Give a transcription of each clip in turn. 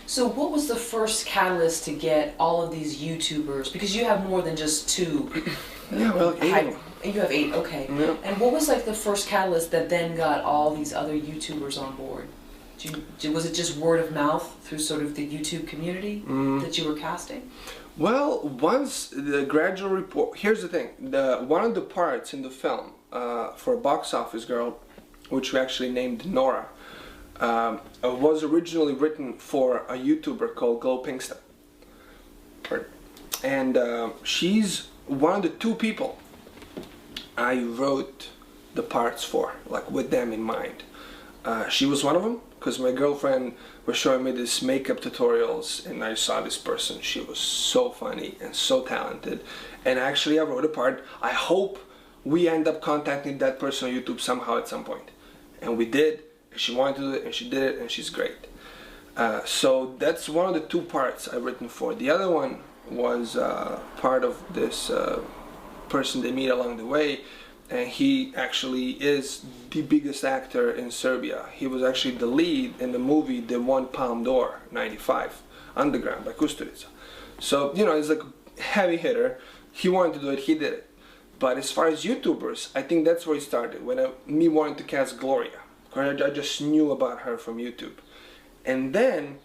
So what was the first catalyst to get all of these YouTubers, because you have more than just two. Yeah, well, 8. You have 8, okay. Yeah. And what was like the first catalyst that then got all these other YouTubers on board? Was it just word of mouth through sort of the YouTube community that you were casting? Well, once the gradual report, here's the thing, one of the parts in the film for a box office girl, which we actually named Nora, was originally written for a YouTuber called Glow Pinksta. And she's one of the 2 people I wrote the parts for, like with them in mind. She was one of them, because my girlfriend was showing me these makeup tutorials and I saw this person. She was so funny and so talented. And actually I wrote a part. I hope we end up contacting that person on YouTube somehow at some point. And we did. She wanted to do it and she did it and she's great. So that's one of the 2 parts I've written for. The other one was part of this person they meet along the way, and he actually is the biggest actor in Serbia. He was actually the lead in the movie The One Palm d'Or '95, Underground by Kusturica. So, you know, he's like a heavy hitter. He wanted to do it, he did it. But as far as YouTubers, I think that's where it started, when me wanting to cast Gloria. I just knew about her from YouTube. And then,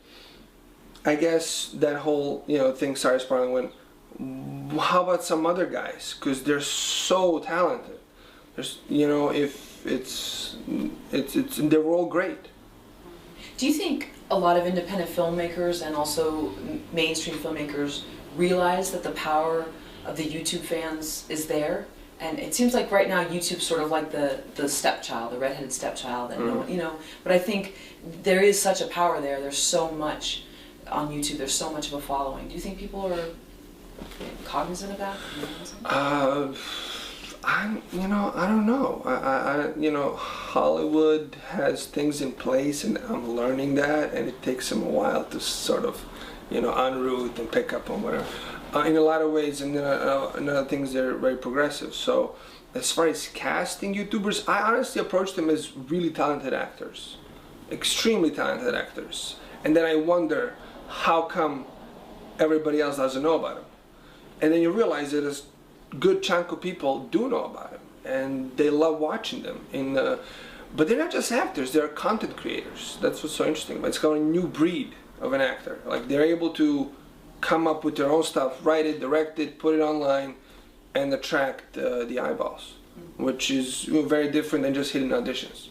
I guess that whole, you know, thing started spiraling when, how about some other guys? Because they're so talented. There's, you know, if they're all great. Do you think a lot of independent filmmakers and also mainstream filmmakers realize that the power of the YouTube fans is there? And it seems like right now YouTube's sort of like the stepchild, the redheaded stepchild, and no one, you know. But I think there is such a power there. There's so much on YouTube. There's so much of a following. Do you think people are cognizant of that? You know, I don't know. You know, Hollywood has things in place, and I'm learning that, and it takes them a while to sort of, you know, unroot and pick up on whatever. In a lot of ways, and in other things, they're very progressive. So, as far as casting YouTubers, I honestly approach them as really talented actors, extremely talented actors, and then I wonder how come everybody else doesn't know about them. And then you realize that a good chunk of people do know about them, and they love watching them. But they're not just actors; they're content creators. That's what's so interesting. But it's called a new breed of an actor. Like, they're able to come up with their own stuff, write it, direct it, put it online, and attract the eyeballs, which is very different than just hitting auditions.